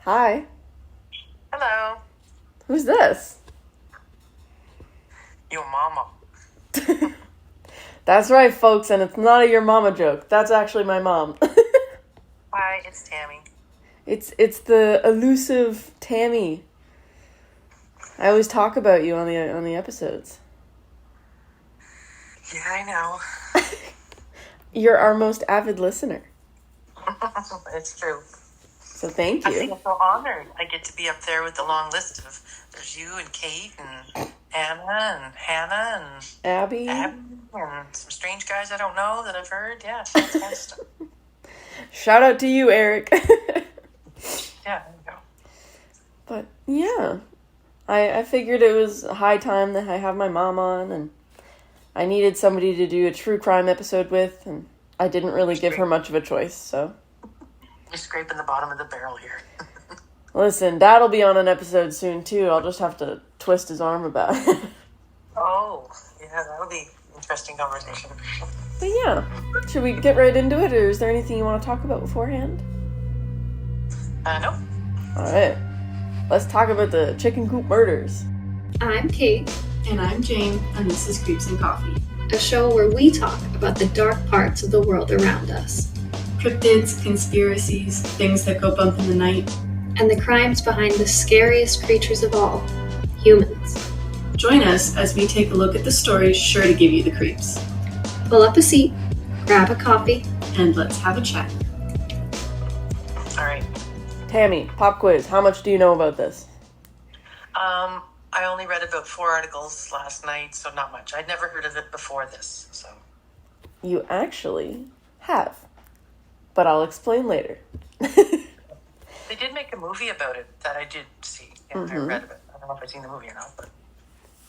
Hi. Hello. Who's this? Your mama. That's right, folks, and it's not a your mama joke. That's actually my mom. Hi, it's Tammy. It's the elusive Tammy. I always talk about you on the episodes. Yeah, I know. You're our most avid listener. It's true. So thank you. I feel so honored. I get to be up there with the long list of there's you and Kate and Anna and Hannah and Abby and some strange guys I don't know that I've heard. Yeah, that's kind of stuff. Shout out to you, Eric. Yeah, there you go. But yeah, I figured it was a high time that I have my mom on, and I needed somebody to do a true crime episode with, and I didn't really give her much of a choice, so. You're scraping the bottom of the barrel here. Listen, Dad'll be on an episode soon, too. I'll just have to twist his arm about it. Oh, yeah, that'll be an interesting conversation. But yeah, should we get right into it, or is there anything you want to talk about beforehand? No. Alright, let's talk about the chicken coop murders. I'm Kate, And I'm Jane, and this is Creeps and Coffee. a show where we talk about the dark parts of the world around us Cryptids, conspiracies, things that go bump in the night. and the crimes behind the scariest creatures of all, humans. Join us as we take a look at the stories sure to give you the creeps. Pull up a seat, grab a coffee. And let's have a chat. All right. Tammy, pop quiz. How much do you know about this? I only read about 4 articles last night, so not much. I'd never heard of it before this, so. You actually have. But I'll explain later. They did make a movie about it that I did see. And I read about it. I don't know if I've seen the movie or not, but.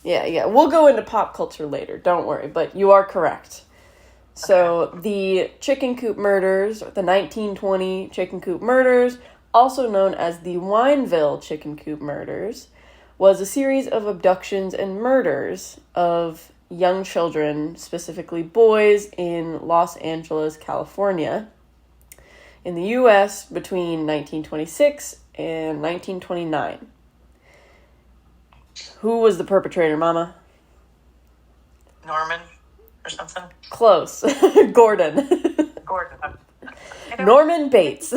Yeah. We'll go into pop culture later. Don't worry. But you are correct. So the chicken coop murders, the 1920 chicken coop murders, also known as the Wineville chicken coop murders, was a series of abductions and murders of young children, specifically boys, in Los Angeles, California, in the U.S. between 1926 and 1929. Who was the perpetrator, Mama? Norman or something? Close. Gordon. Gordon. Norman Bates.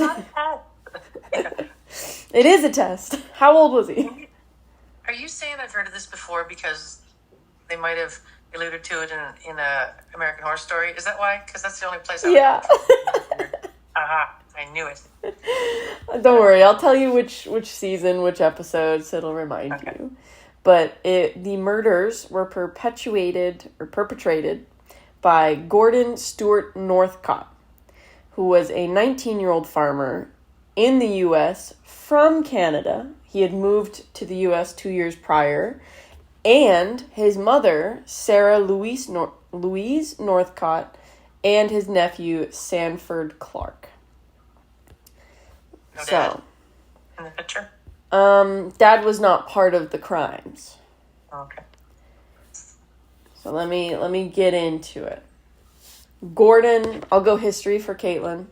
It is a test. How old was he? Are you saying I've heard of this before because they might have alluded to it in a American Horror Story? Is that why? Because that's the only place I Yeah. Aha, I knew it. Don't worry, I'll tell you which season, which episode, so it'll remind you. But the murders were perpetrated by Gordon Stewart Northcott, who was a 19-year-old farmer in the U.S. from Canada. He had moved to the U.S. 2 years prior, and his mother, Sarah Louise Northcott, and his nephew, Sanford Clark. No dad in the picture? Dad was not part of the crimes. Okay. So let me get into it. Gordon, I'll go history for Caitlin.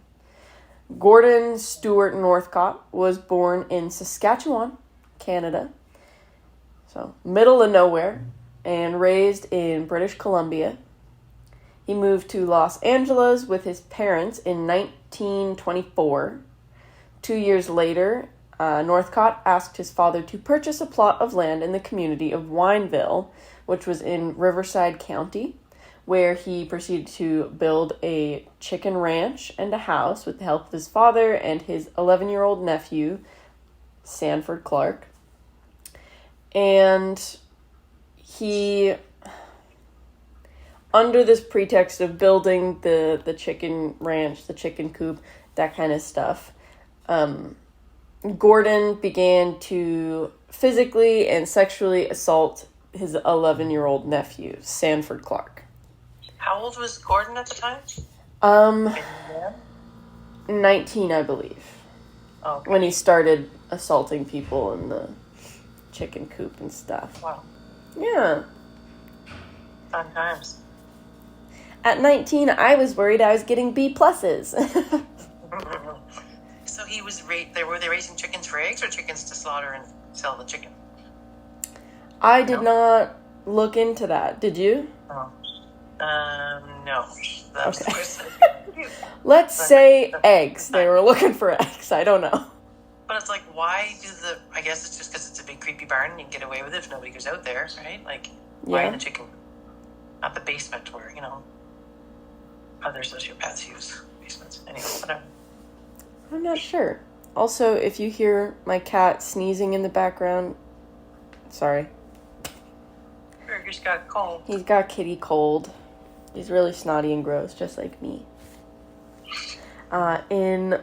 Gordon Stewart Northcott was born in Saskatchewan, Canada. So middle of nowhere, and raised in British Columbia. He moved to Los Angeles with his parents in 1924. 2 years later, Northcott asked his father to purchase a plot of land in the community of Wineville, which was in Riverside County, where he proceeded to build a chicken ranch and a house with the help of his father and his 11-year-old nephew, Sanford Clark. And he, under this pretext of building the chicken ranch, the chicken coop, that kind of stuff, Gordon began to physically and sexually assault his 11-year-old nephew, Sanford Clark. How old was Gordon at the time? 19, I believe. Oh, okay. When he started assaulting people in the chicken coop and stuff. Wow. Yeah. Fun times. At 19, I was worried I was getting B pluses. So he was were they raising chickens for eggs or chickens to slaughter and sell the chicken? I did not look into that. Did you? Oh. No. That's Okay. the question. Let's say eggs. They were looking for eggs. I don't know. But it's like, why I guess it's just because it's a big creepy barn and you can get away with it if nobody goes out there, right? Like, why in the chicken? Not the basement where, other sociopaths use basements. Anyway, whatever. I'm not sure. Also, if you hear my cat sneezing in the background, sorry. Burger's got cold. He's got kitty cold. He's really snotty and gross, just like me. In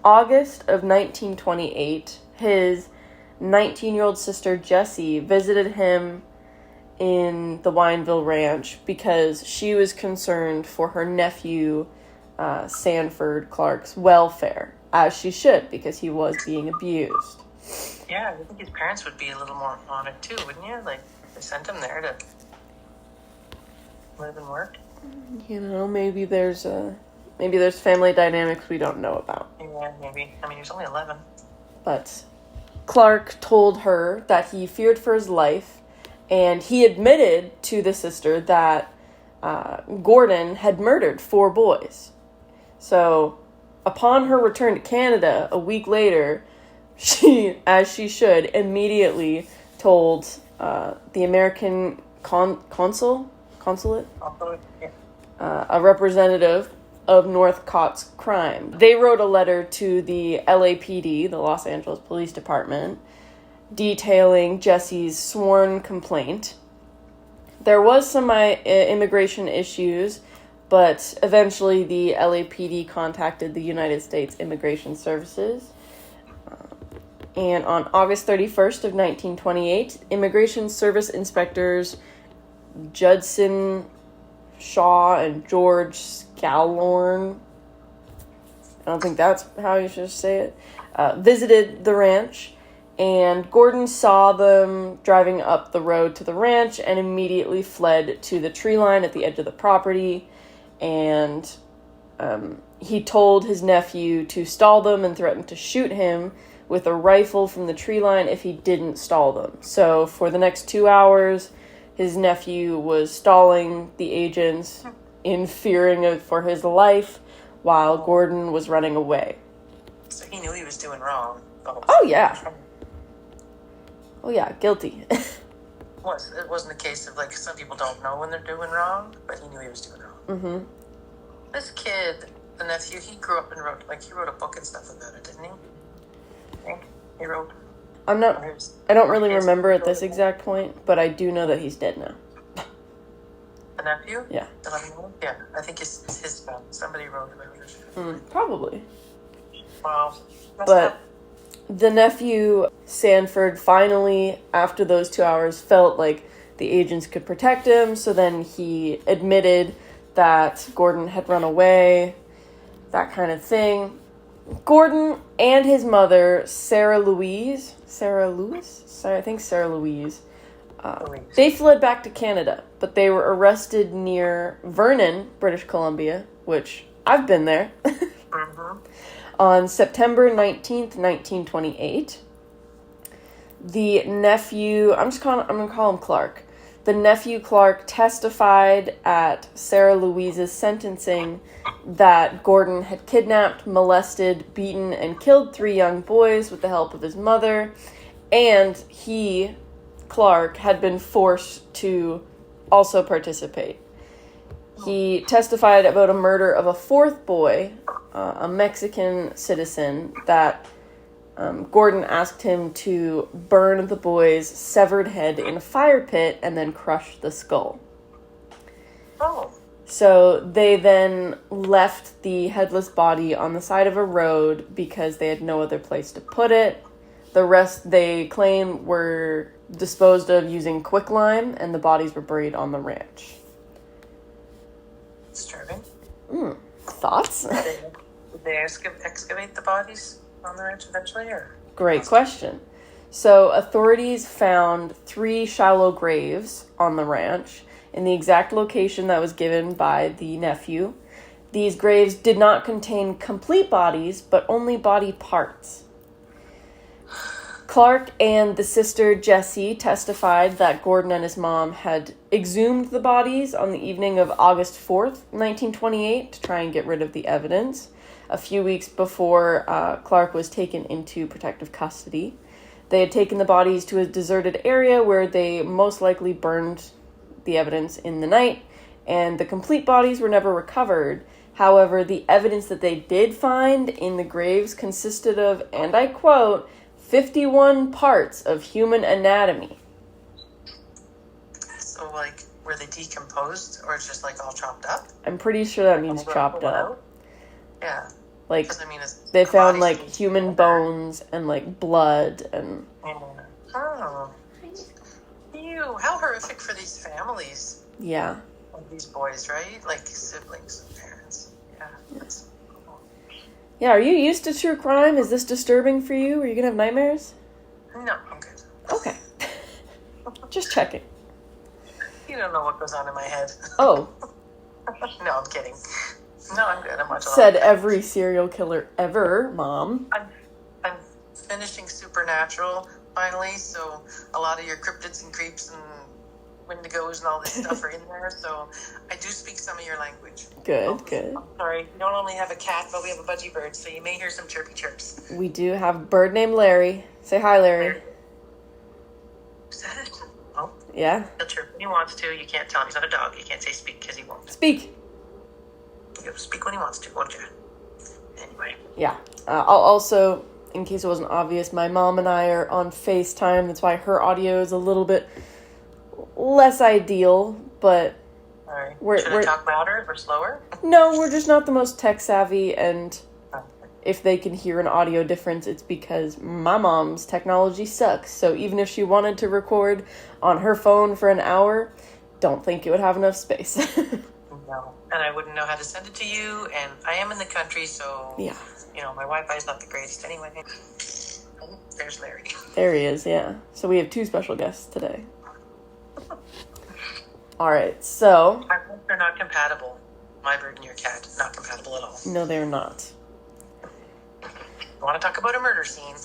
August of 1928, his 19-year-old sister Jessie visited him in the Wineville ranch because she was concerned for her nephew, Sanford Clark's welfare, as she should, because he was being abused. Yeah, I think his parents would be a little more on it too, wouldn't you? Like, they sent him there to live and work. Maybe there's family dynamics we don't know about. Yeah, maybe. I mean, he was only 11. But Clark told her that he feared for his life, and he admitted to the sister that Gordon had murdered 4 boys. So, upon her return to Canada a week later, she, as she should, immediately told the American consulate, a representative of Northcott's crime. They wrote a letter to the LAPD, the Los Angeles Police Department, detailing Jesse's sworn complaint. There was some immigration issues, but eventually the LAPD contacted the United States Immigration Services. And on August 31st of 1928, Immigration Service Inspectors Judson Shaw and George Scalorn, I don't think that's how you should say it, visited the ranch, and Gordon saw them driving up the road to the ranch and immediately fled to the tree line at the edge of the property, and he told his nephew to stall them and threatened to shoot him with a rifle from the tree line if he didn't stall them. So for the next 2 hours, his nephew was stalling the agents in fearing for his life while Gordon was running away. So he knew he was doing wrong. Oh, yeah. Oh, yeah, guilty. It wasn't a case of, like, some people don't know when they're doing wrong, but he knew he was doing wrong. Mm-hmm. This kid, the nephew, he grew up and wrote a book and stuff about it, didn't he? I think he wrote. I don't really remember at this exact point, but I do know that he's dead now. The nephew? Yeah. Yeah, I think it's his somebody wrote about it. Probably. Wow. But the nephew, Sanford, finally, after those 2 hours, felt like the agents could protect him, so then he admitted that Gordon had run away, that kind of thing. Gordon and his mother, Sarah Louise, they fled back to Canada, but they were arrested near Vernon, British Columbia, which I've been there, on September 19th, 1928. The nephew, I'm going to call him Clark. The nephew Clark testified at Sarah Louise's sentencing that Gordon had kidnapped, molested, beaten, and killed 3 young boys with the help of his mother, and he, Clark, had been forced to also participate. He testified about a murder of a 4th boy, a Mexican citizen, that Gordon asked him to burn the boy's severed head in a fire pit and then crush the skull. Oh. So they then left the headless body on the side of a road because they had no other place to put it. The rest, they claim, were disposed of using quicklime, and the bodies were buried on the ranch. Disturbing. Thoughts? Did they excavate the bodies on the ranch eventually, or? Great question. So authorities found 3 shallow graves on the ranch in the exact location that was given by the nephew. These graves did not contain complete bodies, but only body parts. Clark and the sister Jessie testified that Gordon and his mom had exhumed the bodies on the evening of August 4th, 1928, to try and get rid of the evidence, a few weeks before Clark was taken into protective custody. They had taken the bodies to a deserted area where they most likely burned the evidence in the night, and the complete bodies were never recovered. However, the evidence that they did find in the graves consisted of, and I quote, 51 parts of human anatomy. So, like, were they decomposed or just, like, all chopped up? I'm pretty sure that means chopped up. Yeah. Like, 'Cause, I mean, they found, like, human bones and, like, blood and... Oh. Ew, how horrific for these families. Yeah. Of these boys, right? Like, siblings and parents. Yeah. That's... Yeah, are you used to true crime? Is this disturbing for you? Are you gonna have nightmares? No, I'm good. Okay. Just checking. You don't know what goes on in my head. Oh. No, I'm kidding. No, I'm good. I'm watching. Said every serial killer ever, Mom. I'm finishing Supernatural finally, so a lot of your cryptids and creeps and wendigos and all this stuff are in there, so I do speak some of your language. Good, good. I'm sorry, we don't only have a cat, but we have a budgie bird, so you may hear some chirpy chirps. We do have a bird named Larry. Say hi, Larry. Is that it? Oh, Yeah? he'll chirp when he wants to. You can't tell him he's not a dog. You can't say speak because he won't. Speak. He'll speak when he wants to, won't you? Anyway. Yeah. I'll also, in case it wasn't obvious, my mom and I are on FaceTime. That's why her audio is a little bit less ideal, but All right. We're- Should I talk louder or slower? no, we're just not the most tech savvy, and if they can hear an audio difference, it's because my mom's technology sucks. So even if she wanted to record on her phone for an hour, don't think it would have enough space. No. And I wouldn't know how to send it to you, and I am in the country, so, Yeah. you know, my Wi-Fi is not the greatest anyway. Oh, there's Larry. There he is, yeah. So we have two special guests today. Alright, so... Our phones are not compatible. My bird and your cat, not compatible at all. No, they're not. I want to talk about a murder scene.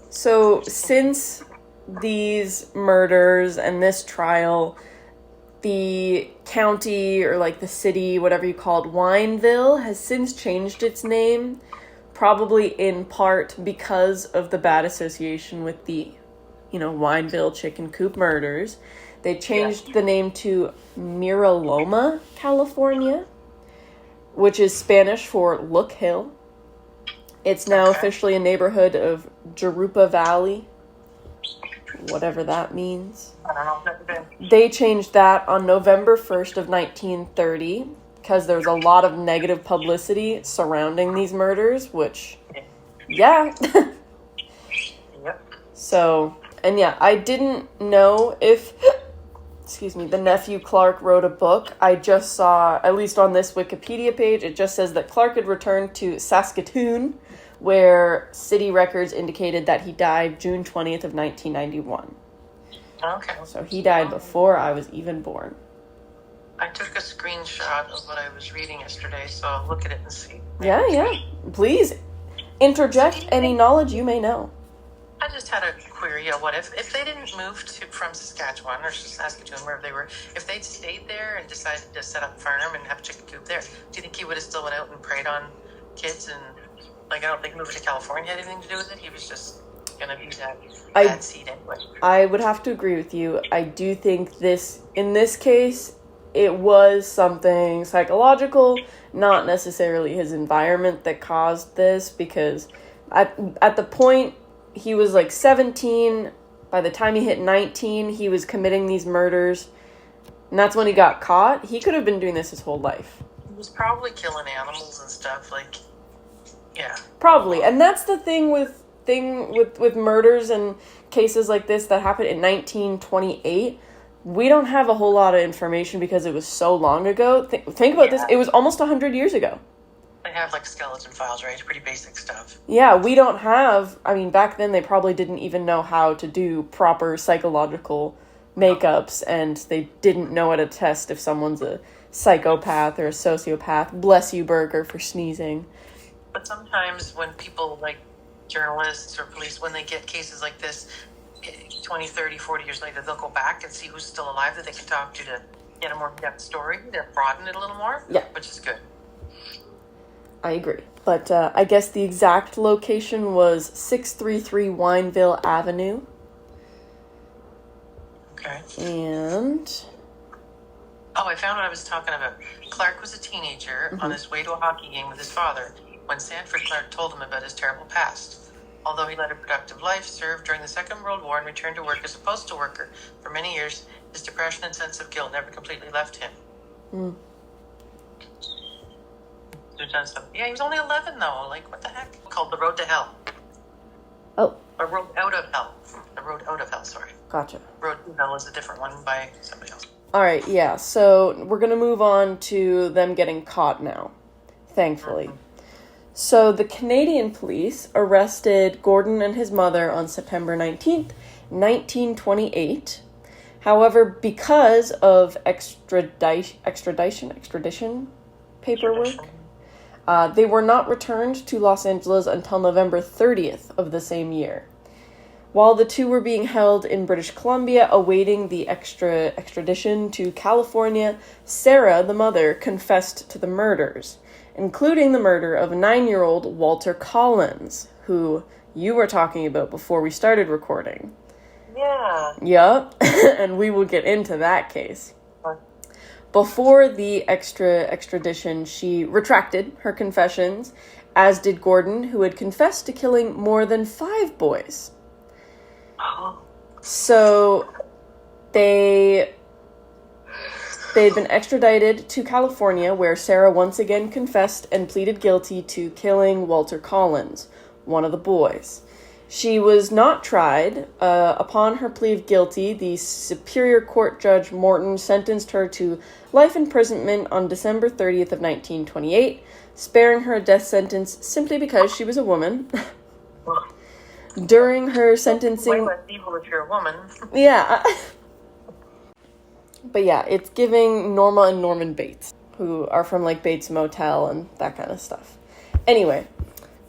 So, since these murders and this trial, the county, or like the city, whatever you call it, Wineville, has since changed its name, probably in part because of the bad association with the, Wineville chicken coop murders. They changed the name to Miraloma, California, which is Spanish for Look Hill. It's now officially a neighborhood of Jurupa Valley, whatever that means. I don't know. Never been. They changed that on November 1st of 1930 because there was a lot of negative publicity surrounding these murders, which, yeah. Yep. So, and yeah, I didn't know if, the nephew Clark wrote a book. I just saw, at least on this Wikipedia page, it just says that Clark had returned to Saskatoon, where city records indicated that he died June 20th of 1991. Okay. So he died before I was even born. I took a screenshot of what I was reading yesterday, so I'll look at it and see. Yeah. Please interject any knowledge you may know. I just had a query. What if they didn't move from Saskatchewan or Saskatoon, wherever they were, if they'd stayed there and decided to set up a farm and have a chicken coop there, do you think he would have still went out and preyed on kids? And, I don't think moving to California had anything to do with it. He was just going to be that bad seed anyway. I would have to agree with you. I do think in this case, it was something psychological, not necessarily his environment that caused this, because at the point he was like 17, by the time he hit 19, he was committing these murders, and that's when he got caught. He could have been doing this his whole life. He was probably killing animals and stuff, yeah. Probably. And that's the thing with murders and cases like this that happened in 1928. We don't have a whole lot of information because it was so long ago. Think about this. It was almost 100 years ago. They have skeleton files, right? Pretty basic stuff. Yeah, we don't have... back then they probably didn't even know how to do proper psychological makeups, and they didn't know how to test if someone's a psychopath or a sociopath. Bless you, Burger, for sneezing. But sometimes when people, like journalists or police, when they get cases like this, 20, 30, 40 years later, they'll go back and see who's still alive that they can talk to get a more in-depth story, to broaden it a little more, which is good. I agree. But I guess the exact location was 633 Wineville Avenue. Okay. And... Oh, I found what I was talking about. Clark was a teenager on his way to a hockey game with his father when Sanford Clark told him about his terrible past. Although he led a productive life, served during the Second World War, and returned to work as a postal worker for many years, his depression and sense of guilt never completely left him. Yeah, he was only 11, though. Like, what the heck? Called The Road to Hell. Oh. Or Road Out of Hell. The Road Out of Hell, sorry. Gotcha. Road to Hell is a different one by somebody else. All right, yeah. So we're going to move on to them getting caught now, thankfully. So the Canadian police arrested Gordon and his mother on September 19th, 1928. However, because of extradition paperwork, they were not returned to Los Angeles until November 30th of the same year. While the two were being held in British Columbia, awaiting the extradition to California, Sarah, the mother, confessed to the murders, including the murder of 9-year-old Walter Collins, who you were talking about before we started recording. Yeah. Yep, and we will get into that case. Before the extradition, she retracted her confessions, as did Gordon, who had confessed to killing more than 5 boys. So they'd been extradited to California, where Sarah once again confessed and pleaded guilty to killing Walter Collins, one of the boys. She was not tried. Upon her plea of guilty, the Superior Court Judge Morton sentenced her to life imprisonment on December 30th of 1928, sparing her a death sentence simply because she was a woman. During her sentencing... Way less evil if you're a woman. Yeah. But yeah, it's giving Norma and Norman Bates, who are from like Bates Motel and that kind of stuff. Anyway,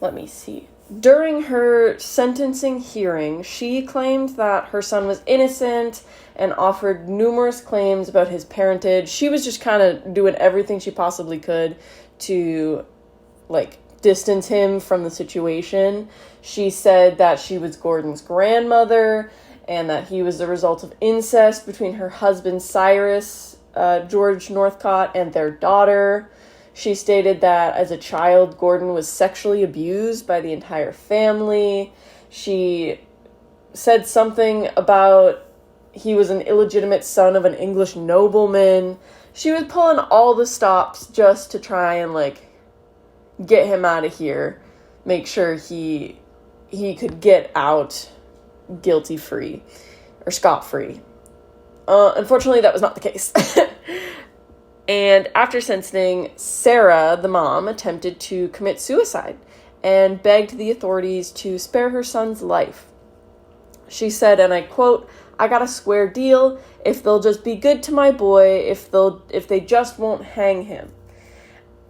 let me see. During her sentencing hearing, she claimed that her son was innocent and offered numerous claims about his parentage. She was just kind of doing everything she possibly could to, like, distance him from the situation. She said that she was Gordon's grandmother and that he was the result of incest between her husband Cyrus, George Northcott, and their daughter. She stated that as a child, Gordon was sexually abused by the entire family. She said something about he was an illegitimate son of an English nobleman. She was pulling all the stops just to try and, like, get him out of here. Make sure he could get out guilty-free or scot-free. Unfortunately, that was not the case. And after sentencing, Sarah, the mom, attempted to commit suicide and begged the authorities to spare her son's life. She said, and I quote, "I got a square deal. If they'll just be good to my boy, if they just won't hang him."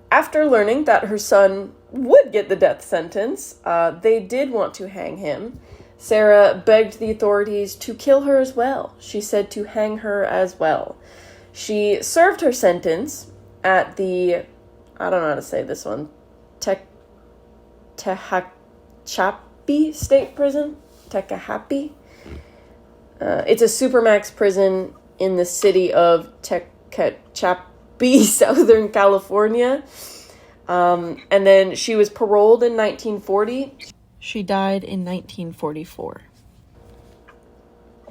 After learning that her son would get the death sentence, they did want to hang him. Sarah begged the authorities to kill her as well. She said to hang her as well. She served her sentence at the, I don't know how to say this one, Tehachapi State Prison? Tehachapi? It's a supermax prison in the city of Tehachapi, Southern California. And then she was paroled in 1940. She died in 1944.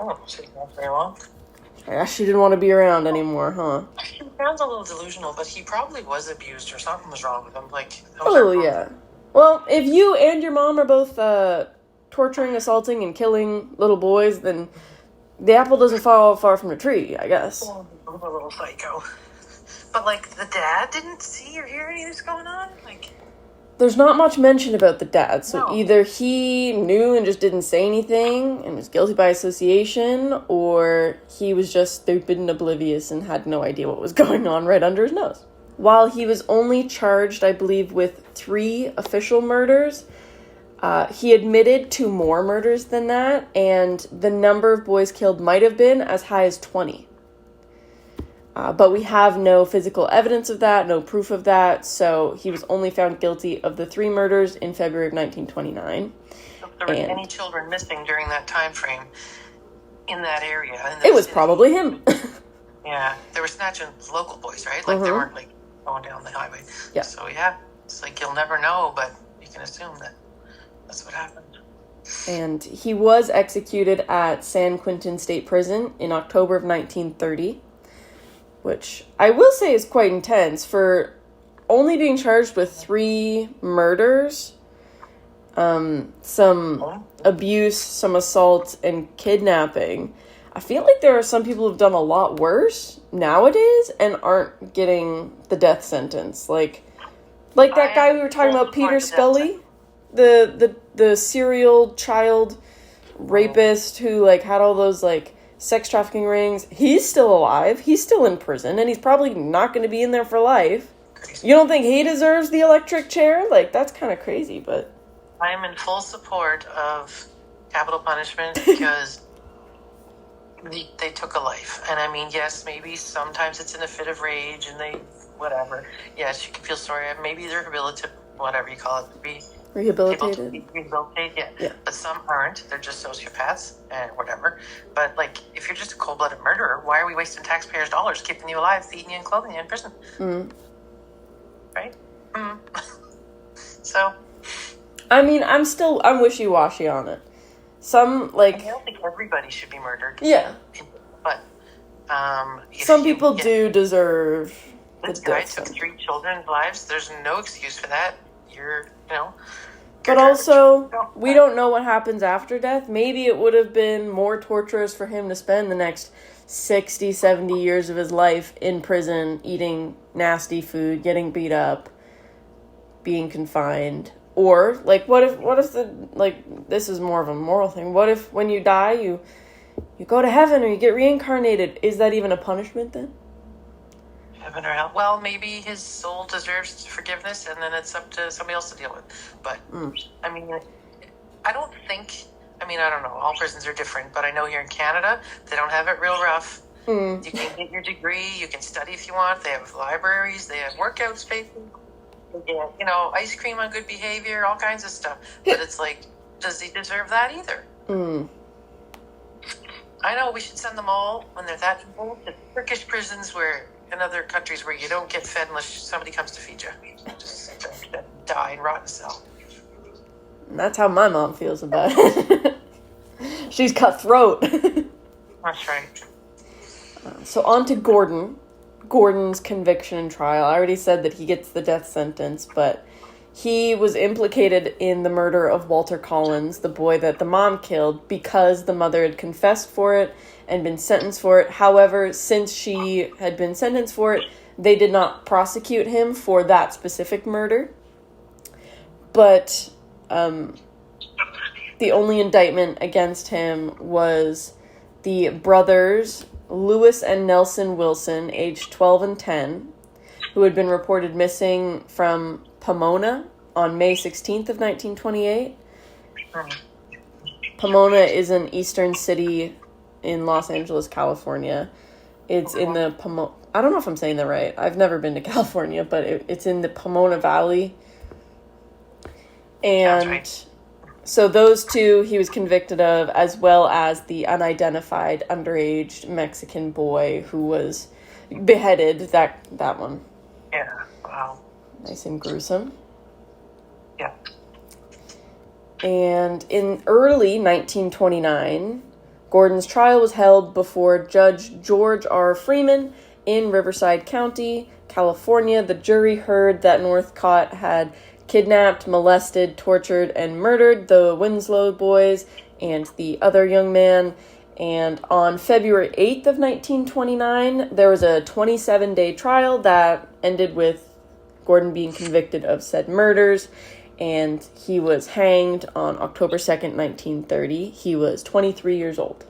Oh, she didn't very long. I guess she didn't want to be around anymore, huh? He sounds a little delusional, but he probably was abused or something was wrong with him. Like, oh, yeah. Well, if you and your mom are both torturing, assaulting, and killing little boys, then the apple doesn't fall far from the tree, I guess. Oh, a little psycho. But, like, the dad didn't see or hear any of this going on? Like, there's not much mention about the dad. So No. either he knew and just didn't say anything and was guilty by association, or he was just stupid and oblivious and had no idea what was going on right under his nose. While he was only charged, I believe, with 3 official murders, he admitted to more murders than that, and the number of boys killed might have been as high as 20. But we have no physical evidence of that, no proof of that, so he was only found guilty of the 3 murders in February of 1929. If there were any children missing during that time frame in that area. It was probably him. Yeah, they were snatching local boys, right? Like, they weren't, like, going down the highway. Yeah. So, yeah, it's like you'll never know, but you can assume that that's what happened. And he was executed at San Quentin State Prison in October of 1930. Which I will say is quite intense for only being charged with 3 murders, some abuse, some assault, and kidnapping. I feel like there are some people who've done a lot worse nowadays and aren't getting the death sentence. Like that guy we were talking about, Peter Scully, the serial child rapist who like had all those like sex trafficking rings. He's still alive. He's still in prison, and he's probably not going to be in there for life. You don't think he deserves the electric chair? Like, that's kind of crazy, but... I'm in full support of capital punishment because they took a life. And I mean, yes, maybe sometimes it's in a fit of rage and they... whatever. Yes, you can feel sorry. Maybe they're rehabilitated, whatever you call it. Rehabilitated? Yeah. But some aren't. They're just sociopaths and whatever. But, like, if you're just a cold-blooded murderer, why are we wasting taxpayers' dollars keeping you alive, feeding you and clothing you in prison? Right? So... I mean, I'm wishy-washy on it. Some, like... I don't think everybody should be murdered. Yeah. But, some people do deserve the this guy death took sentence. 3 children's lives. There's no excuse for that. You're, But also, we don't know what happens after death. Maybe it would have been more torturous for him to spend the next 60, 70 years of his life in prison, eating nasty food, getting beat up, being confined. Or, like, what if this is more of a moral thing. What if when you die, you go to heaven or you get reincarnated? Is that even a punishment then? Heaven or hell. Well, maybe his soul deserves forgiveness, and then it's up to somebody else to deal with. But, I mean, I don't know. All prisons are different, but I know here in Canada, they don't have it real rough. You can get your degree, you can study if you want. They have libraries, they have workout spaces. They get, ice cream on good behavior, all kinds of stuff. But it's like, does he deserve that either? I know we should send them all, when they're that evil, to Turkish prisons in other countries where you don't get fed unless somebody comes to feed you. Just die and rot in a cell. And that's how my mom feels about it. She's cutthroat. That's right. So on to Gordon's conviction and trial. I already said that he gets the death sentence, but he was implicated in the murder of Walter Collins, the boy that the mom killed, because the mother had confessed for it and been sentenced for it. However, since she had been sentenced for it, they did not prosecute him for that specific murder. But the only indictment against him was the brothers Lewis and Nelson Wilson, aged 12 and 10, who had been reported missing from Pomona on May 16th of 1928. Pomona is an eastern city in Los Angeles, California. It's in the I don't know if I'm saying that right. I've never been to California, but it's in the Pomona Valley. And right. So those 2 he was convicted of, as well as the unidentified underage Mexican boy who was beheaded, that one. Yeah, wow. Nice and gruesome. Yeah. And in early 1929, Gordon's trial was held before Judge George R. Freeman in Riverside County, California. The jury heard that Northcott had kidnapped, molested, tortured, and murdered the Winslow boys and the other young man. And on February 8th of 1929, there was a 27-day trial that ended with Gordon being convicted of said murders, and he was hanged on October 2nd, 1930. He was 23 years old.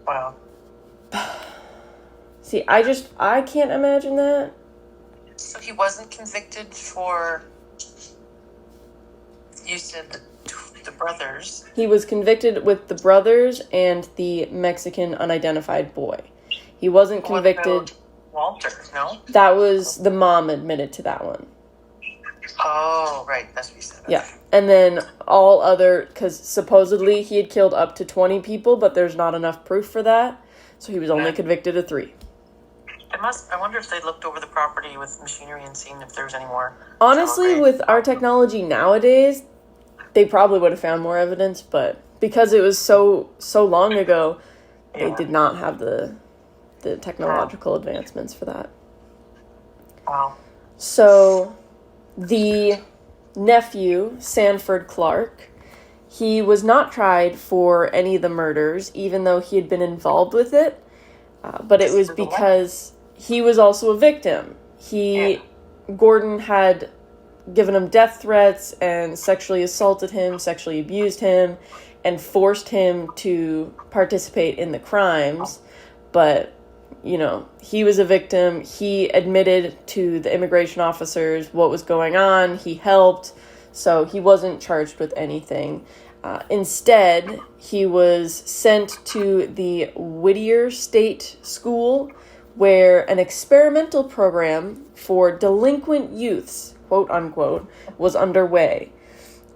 Wow. See, I can't imagine that. So he wasn't convicted for, you said the brothers. He was convicted with the brothers and the Mexican unidentified boy. He wasn't convicted. What about Walter, no? That was, the mom admitted to that one. Oh, right, that's what you said. Yeah, and then all other, because supposedly he had killed up to 20 people, but there's not enough proof for that, so he was only convicted of 3. I wonder if they looked over the property with machinery and seen if there was any more. Honestly, with our technology nowadays, they probably would have found more evidence, but because it was so long ago, they did not have the technological advancements for that. Wow. So, the nephew, Sanford Clark, he was not tried for any of the murders, even though he had been involved with it, but it was because he was also a victim. Gordon had given him death threats and sexually assaulted him, sexually abused him, and forced him to participate in the crimes. But, you know, he was a victim. He admitted to the immigration officers what was going on. He helped. So he wasn't charged with anything. Instead, he was sent to the Whittier State School, where an experimental program for delinquent youths, quote unquote, was underway.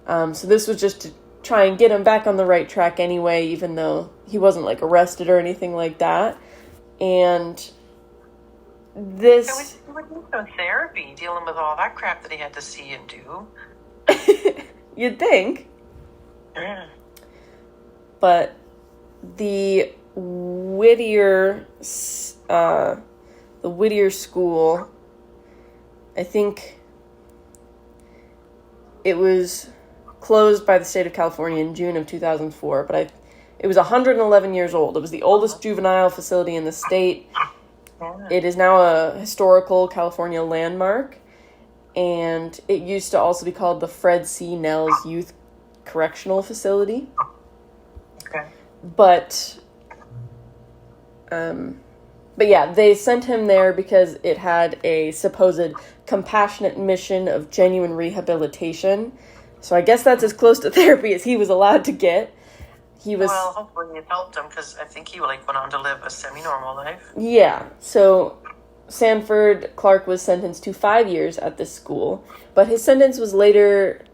So this was just to try and get him back on the right track anyway, even though he wasn't like arrested or anything like that. And this... So he would need some therapy dealing with all that crap that he had to see and do. You'd think. Yeah. But the Whittier School, I think it was closed by the state of California in June of 2004, but it was 111 years old. It was the oldest juvenile facility in the state. It is now a historical California landmark, and it used to also be called the Fred C. Nels Youth Correctional Facility. Okay. But yeah, they sent him there because it had a supposed compassionate mission of genuine rehabilitation. So I guess that's as close to therapy as he was allowed to get. Well, hopefully it helped him, because I think he went on to live a semi-normal life. Yeah, so Sanford Clark was sentenced to 5 years at this school, but his sentence was later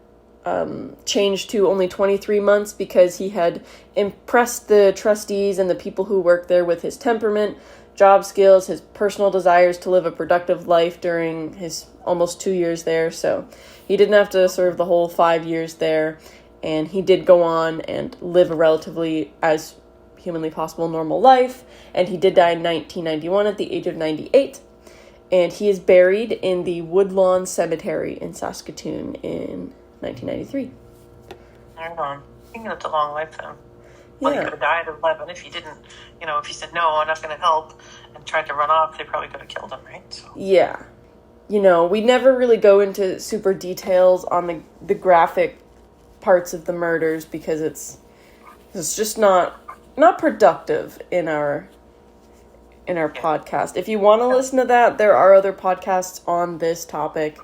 changed to only 23 months because he had impressed the trustees and the people who worked there with his temperament, job skills, his personal desires to live a productive life during his almost 2 years there. So he didn't have to serve the whole 5 years there, and he did go on and live a relatively, as humanly possible, normal life, and he did die in 1991 at the age of 98, and he is buried in the Woodlawn Cemetery in Saskatoon in 1993. Hang on. I think that's a long life then. Well, he Yeah. could have died at 11 if he didn't, if he said, no, I'm not going to help, and tried to run off, they probably could have killed him, right? So. Yeah. We never really go into super details on the graphic parts of the murders because it's just not productive in our podcast. If you want to listen to that, there are other podcasts on this topic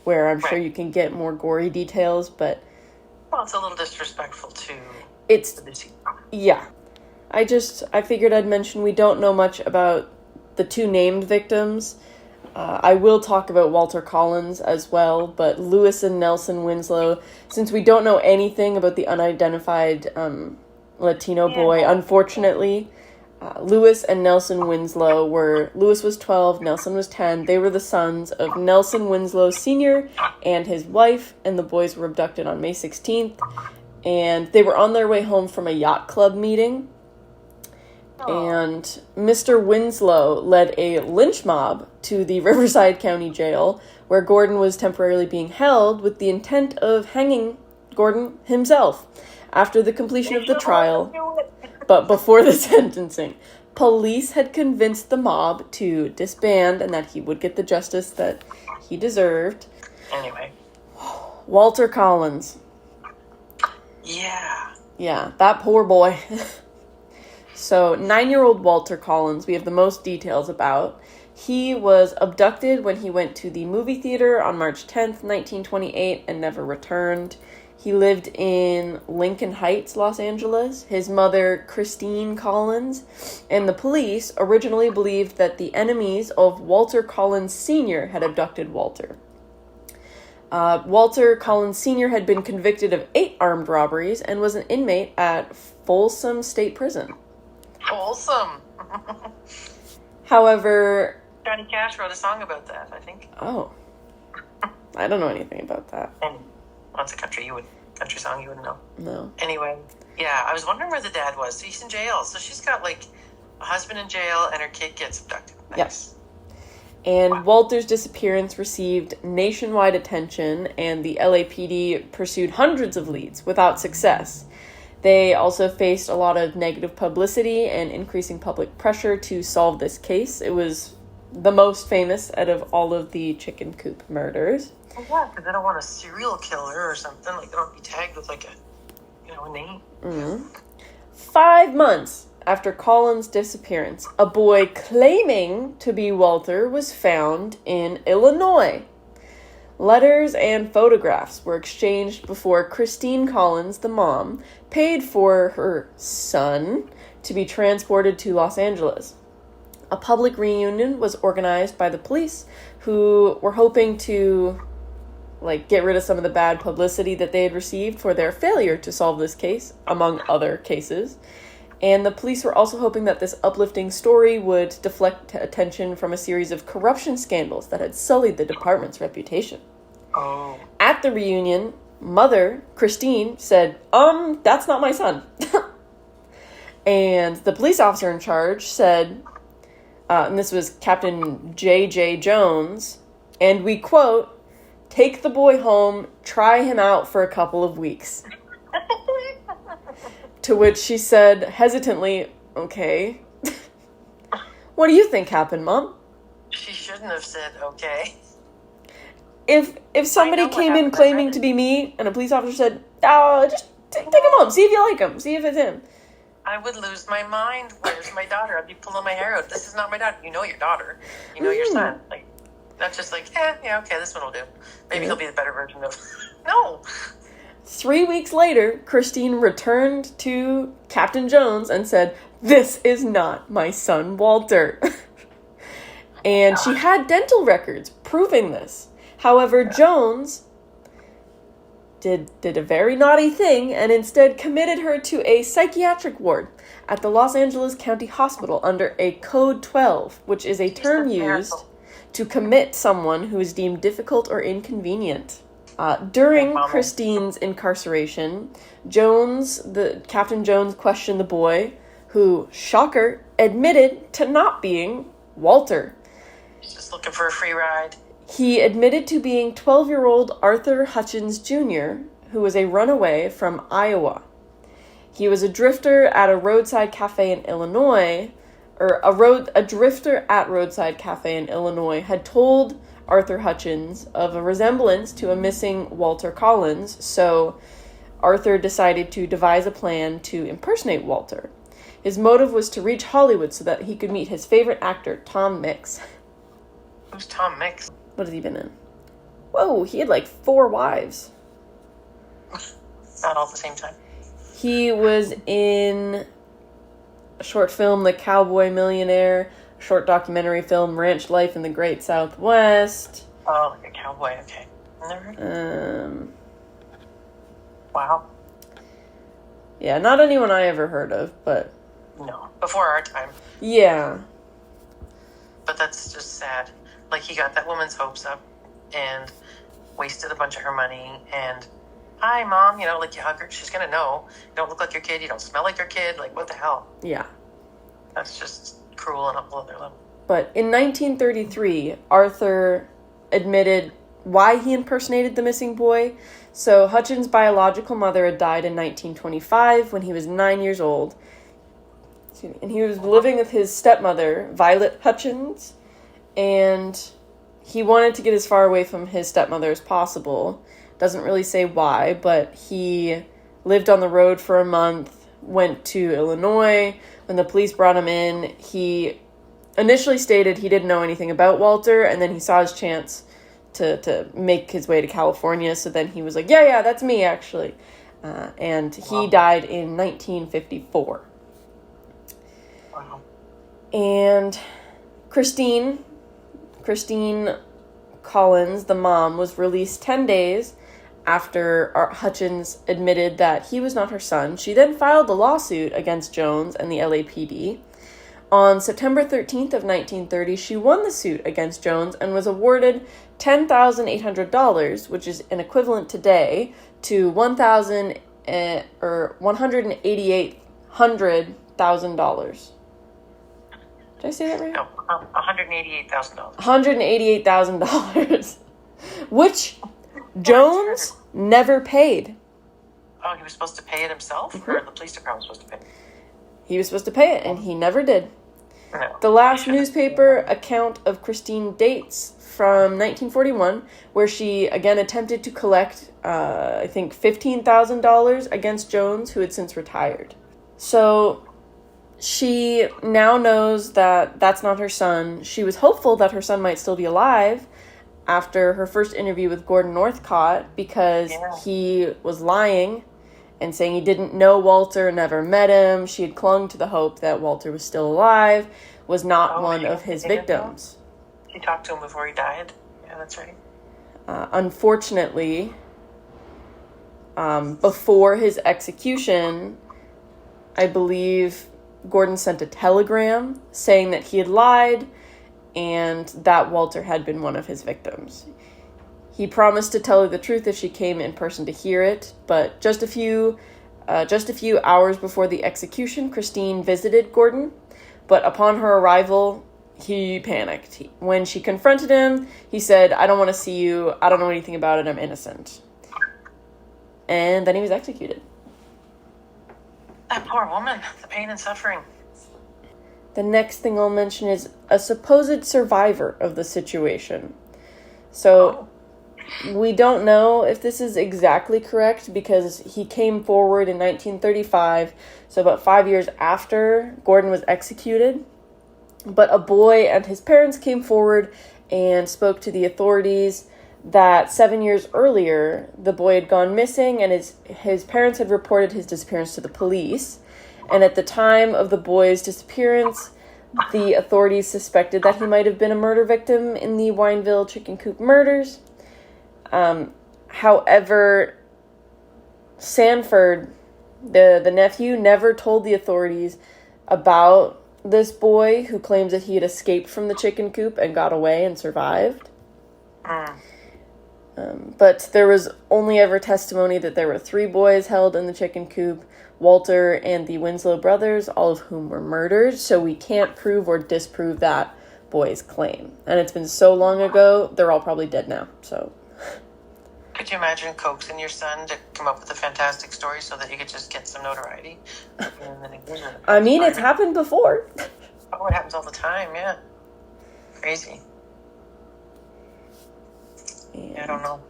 where I'm sure you can get more gory details, but... Well, it's a little disrespectful to the deceased. Yeah. I figured I'd mention we don't know much about the 2 named victims. I will talk about Walter Collins as well, but Lewis and Nelson Winslow, since we don't know anything about the unidentified Latino boy, unfortunately... Lewis and Nelson Winslow Lewis was 12, Nelson was 10. They were the sons of Nelson Winslow Sr. and his wife, and the boys were abducted on May 16th. And they were on their way home from a yacht club meeting. And Mr. Winslow led a lynch mob to the Riverside County Jail, where Gordon was temporarily being held with the intent of hanging Gordon himself after the completion of the trial. But before the sentencing. Police had convinced the mob to disband and that he would get the justice that he deserved. Anyway. Walter Collins. Yeah. Yeah, that poor boy. So, 9-year-old Walter Collins, we have the most details about. He was abducted when he went to the movie theater on March 10th, 1928, and never returned. He lived in Lincoln Heights, Los Angeles. His mother, Christine Collins, and the police originally believed that the enemies of Walter Collins Sr. had abducted Walter. Walter Collins Sr. had been convicted of 8 armed robberies and was an inmate at Folsom State Prison. Folsom! However... Johnny Cash wrote a song about that, I think. Oh. I don't know anything about that. And what's a country song you wouldn't know. No. Anyway, yeah, I was wondering where the dad was. So he's in jail. So she's got like a husband in jail and her kid gets abducted. Nice. Yes. And Walter's disappearance received nationwide attention, and the LAPD pursued hundreds of leads without success. They also faced a lot of negative publicity and increasing public pressure to solve this case. It was the most famous out of all of the chicken coop murders. Oh, yeah, because they don't want a serial killer or something. Like, they don't be tagged with, like, a name. Mm-hmm. 5 months after Collins' disappearance, a boy claiming to be Walter was found in Illinois. Letters and photographs were exchanged before Christine Collins, the mom, paid for her son to be transported to Los Angeles. A public reunion was organized by the police, who were hoping to get rid of some of the bad publicity that they had received for their failure to solve this case, among other cases. And the police were also hoping that this uplifting story would deflect attention from a series of corruption scandals that had sullied the department's reputation. Oh. At the reunion, mother, Christine, said, that's not my son. And the police officer in charge said, and this was Captain J.J. Jones, and we quote, "Take the boy home, try him out for a couple of weeks." To which she said hesitantly, "Okay." What do you think happened, Mom? She shouldn't have said okay. If somebody came in claiming to be me and a police officer said, just take him home, see if you like him, see if it's him. I would lose my mind. Where's my daughter? I'd be pulling my hair out. This is not my daughter. You know your daughter. You know your son. Like, not just like, yeah, okay, this one will do. Maybe he'll be the better version of... No. 3 weeks later, Christine returned to Captain Jones and said, "This is not my son, Walter." And she had dental records proving this. However, Jones did a very naughty thing and instead committed her to a psychiatric ward at the Los Angeles County Hospital under a Code 12, which is a term used to commit someone who is deemed difficult or inconvenient. During Christine's incarceration, Captain Jones questioned the boy, who, shocker, admitted to not being Walter. He's just looking for a free ride. He admitted to being 12-year-old Arthur Hutchins Jr., who was a runaway from Iowa. He was a drifter at a roadside cafe in Illinois, a drifter at roadside cafe in Illinois had told Arthur Hutchins of a resemblance to a missing Walter Collins, so Arthur decided to devise a plan to impersonate Walter. His motive was to reach Hollywood so that he could meet his favorite actor, Tom Mix. Who's Tom Mix? What has he been in? Whoa, he had 4 wives. Not all at the same time. He was in a short film, The Cowboy Millionaire, a short documentary film, Ranch Life in the Great Southwest. Oh, like a cowboy, okay. Never heard. Wow. Yeah, not anyone I ever heard of, but... No, before our time. Yeah. But that's just sad. He got that woman's hopes up and wasted a bunch of her money and, "Hi, Mom," you hug her. She's going to know. You don't look like your kid. You don't smell like your kid. What the hell? Yeah. That's just cruel on a whole other level. But in 1933, Arthur admitted why he impersonated the missing boy. So Hutchins' biological mother had died in 1925 when he was 9 years old. And he was living with his stepmother, Violet Hutchins, and he wanted to get as far away from his stepmother as possible. Doesn't really say why, but he lived on the road for a month, went to Illinois. When the police brought him in, he initially stated he didn't know anything about Walter, and then he saw his chance to make his way to California. So then he was like, yeah, that's me, actually. And he died in 1954. Wow. And Christine Collins, the mom, was released 10 days after Hutchins admitted that he was not her son. She then filed a lawsuit against Jones and the LAPD. On September 13th of 1930, she won the suit against Jones and was awarded $10,800, which is an equivalent today to $188,000. Did I say that right? No, $188,000. $188,000, which Jones never paid. Oh, he was supposed to pay it himself, or the police department was supposed to pay it? He was supposed to pay it, and he never did. No, the last newspaper account of Christine dates from 1941, where she again attempted to collect, I think, $15,000 against Jones, who had since retired. So she now knows that that's not her son. She was hopeful that her son might still be alive after her first interview with Gordon Northcott, because he was lying and saying he didn't know Walter, never met him. She had clung to the hope that Walter was still alive, was not one of his victims. She talked to him before he died. Yeah, that's right. Unfortunately, before his execution, I believe Gordon sent a telegram saying that he had lied and that Walter had been one of his victims. He promised to tell her the truth if she came in person to hear it, but just a few hours before the execution, Christine visited Gordon, but upon her arrival, he panicked. When she confronted him, he said, "I don't want to see you. I don't know anything about it. I'm innocent." And then he was executed. That poor woman, the pain and suffering. The next thing I'll mention is a supposed survivor of the situation. So we don't know if this is exactly correct, because he came forward in 1935, so about 5 years after Gordon was executed. But a boy and his parents came forward and spoke to the authorities that 7 years earlier, the boy had gone missing, and his parents had reported his disappearance to the police. And at the time of the boy's disappearance, the authorities suspected that he might have been a murder victim in the Wineville chicken coop murders. However, Sanford, the nephew, never told the authorities about this boy who claims that he had escaped from the chicken coop and got away and survived. But there was only ever testimony that there were 3 boys held in the chicken coop, Walter and the Winslow brothers, all of whom were murdered, so we can't prove or disprove that boy's claim. And it's been so long ago, they're all probably dead now, so... Could you imagine coaxing your son to come up with a fantastic story so that you could just get some notoriety? I mean, it's happened before. Oh, it happens all the time, yeah. Crazy. Yeah, I don't know.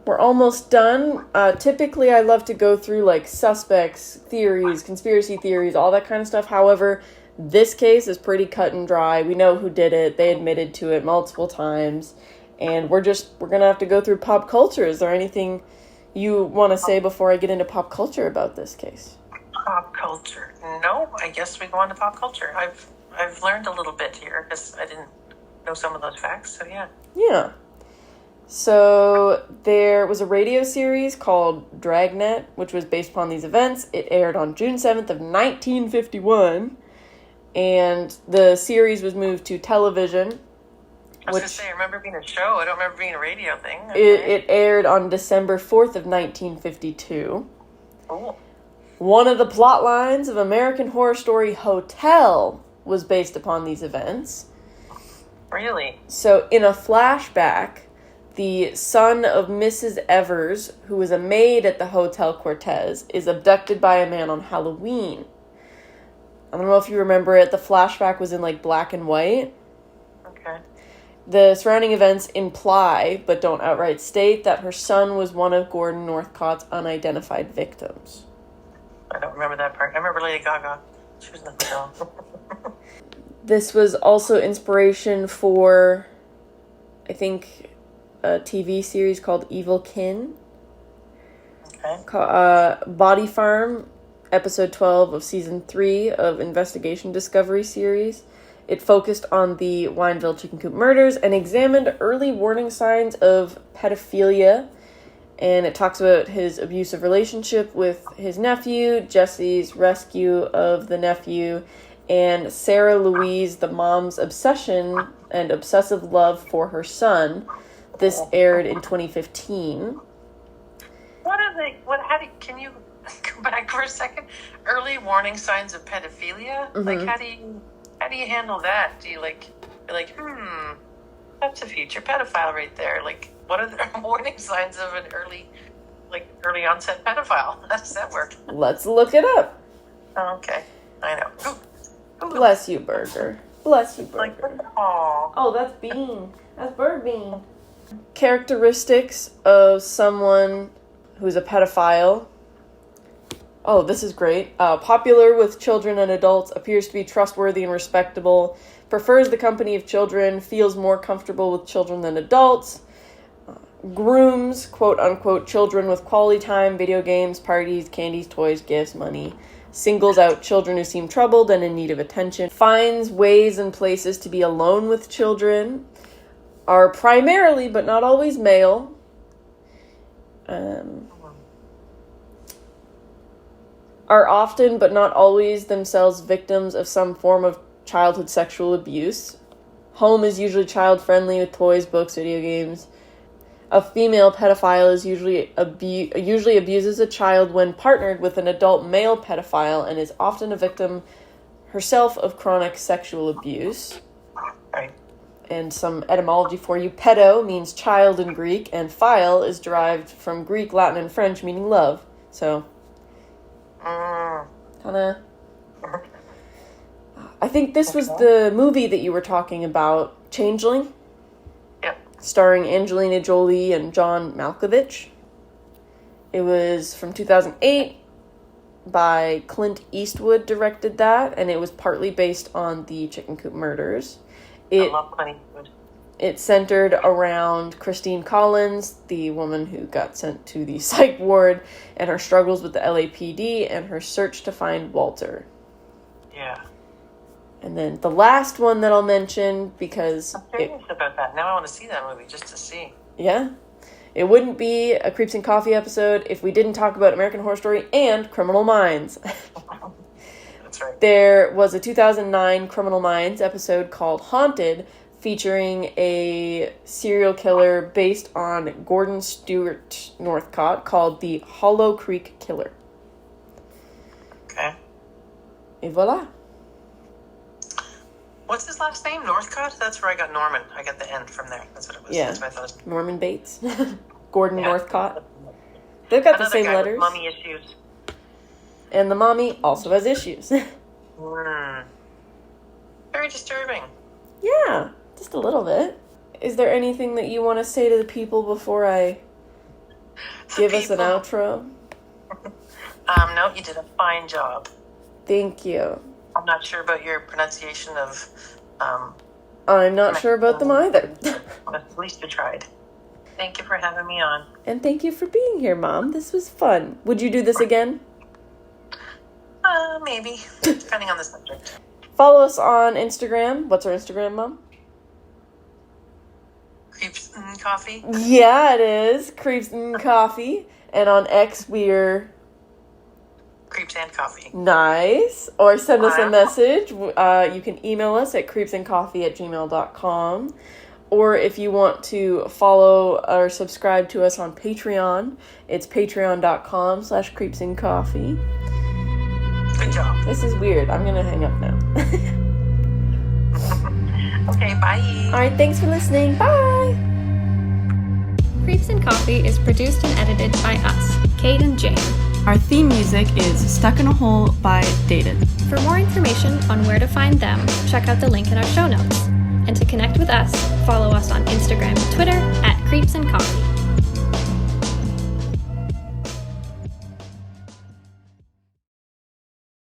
We're almost done. Typically, I love to go through, like, suspects, theories, conspiracy theories, all that kind of stuff. However, this case is pretty cut and dry. We know who did it. They admitted to it multiple times. And we're going to have to go through pop culture. Is there anything you want to say before I get into pop culture about this case? Pop culture? No, I guess we go on to pop culture. I've learned a little bit here because I didn't know some of those facts, so yeah. Yeah. So there was a radio series called Dragnet, which was based upon these events. It aired on June 7th of 1951, and the series was moved to television. I was going to say, I remember being a show. I don't remember being a radio thing. Okay. It aired on December 4th of 1952. Cool. One of the plot lines of American Horror Story Hotel was based upon these events. Really? So in a flashback, the son of Mrs. Evers, who was a maid at the Hotel Cortez, is abducted by a man on Halloween. I don't know if you remember it. The flashback was in, like, black and white. Okay. The surrounding events imply, but don't outright state, that her son was one of Gordon Northcott's unidentified victims. I don't remember that part. I remember Lady Gaga. She was in the film. This was also inspiration for, I think, a TV series called Evil Kin. Okay. Body Farm, episode 12 of season 3 of Investigation Discovery series. It focused on the Wineville chicken coop murders and examined early warning signs of pedophilia. And it talks about his abusive relationship with his nephew, Jesse's rescue of the nephew, and Sarah Louise, the mom's obsession and obsessive love for her son. This aired in 2015. Can you go back for a second? Early warning signs of pedophilia? Mm-hmm. Like, how do you handle that? Do you, like, be like, that's a future pedophile right there. Like, what are the warning signs of an early onset pedophile? How does that work? Let's look it up. Oh, okay. I know. Ooh. Bless you, Burger. Bless you, Burger. Like, aw. Oh, that's Bean. That's Bird Bean. Characteristics of someone who's a pedophile. Oh, this is great. Popular with children and adults, appears to be trustworthy and respectable, prefers the company of children, feels more comfortable with children than adults, grooms, quote-unquote, children with quality time, video games, parties, candies, toys, gifts, money, singles out children who seem troubled and in need of attention, finds ways and places to be alone with children, are primarily, but not always, male, are often, but not always, themselves victims of some form of childhood sexual abuse. Home is usually child-friendly with toys, books, video games. A female pedophile is usually abuses a child when partnered with an adult male pedophile and is often a victim herself of chronic sexual abuse. Right. And some etymology for you. Pedo means child in Greek, and phile is derived from Greek, Latin, and French, meaning love. So, kind of... I think this was the movie that you were talking about, Changeling? Yep. Starring Angelina Jolie and John Malkovich. It was from 2008 by Clint Eastwood directed that, and it was partly based on the chicken coop murders. I love Clint Eastwood. It centered around Christine Collins, the woman who got sent to the psych ward, and her struggles with the LAPD and her search to find Walter. Yeah. And then the last one that I'll mention, because... I'm curious about that. Now I want to see that movie, just to see. Yeah. It wouldn't be a Creeps and Coffee episode if we didn't talk about American Horror Story and Criminal Minds. That's right. There was a 2009 Criminal Minds episode called Haunted, featuring a serial killer based on Gordon Stewart Northcott called the Hollow Creek Killer. Okay. Et voila. What's his last name? Northcott? That's where I got Norman. I got the end from there. That's what it was. Yeah. That's what I thought. Norman Bates. Gordon Yeah. Northcott. They've got Another the same guy letters. with mommy issues. And the mommy also has issues. Very disturbing. Yeah, just a little bit. Is there anything that you want to say to the people before I give us an outro? No, you did a fine job. Thank you. I'm not sure about your pronunciation of... I'm not sure about them either. But at least you tried. Thank you for having me on. And thank you for being here, Mom. This was fun. Would you do this again? Maybe. Depending on the subject. Follow us on Instagram. What's our Instagram, Mom? Creeps and Coffee. Yeah, it is. Creeps and Coffee. And on X, we're... Creeps and Coffee. Nice. Or send us a Wow. message. You can email us at creepsandcoffee@gmail.com. Or if you want to follow or subscribe to us on Patreon, it's patreon.com/creepsandcoffee. Good job. This is weird. I'm going to hang up now. Okay, bye. All right, thanks for listening. Bye. Creeps and Coffee is produced and edited by us, Kate and Jane. Our theme music is Stuck in a Hole by Dated. For more information on where to find them, check out the link in our show notes. And to connect with us, follow us on Instagram and Twitter @CreepsandCoffee.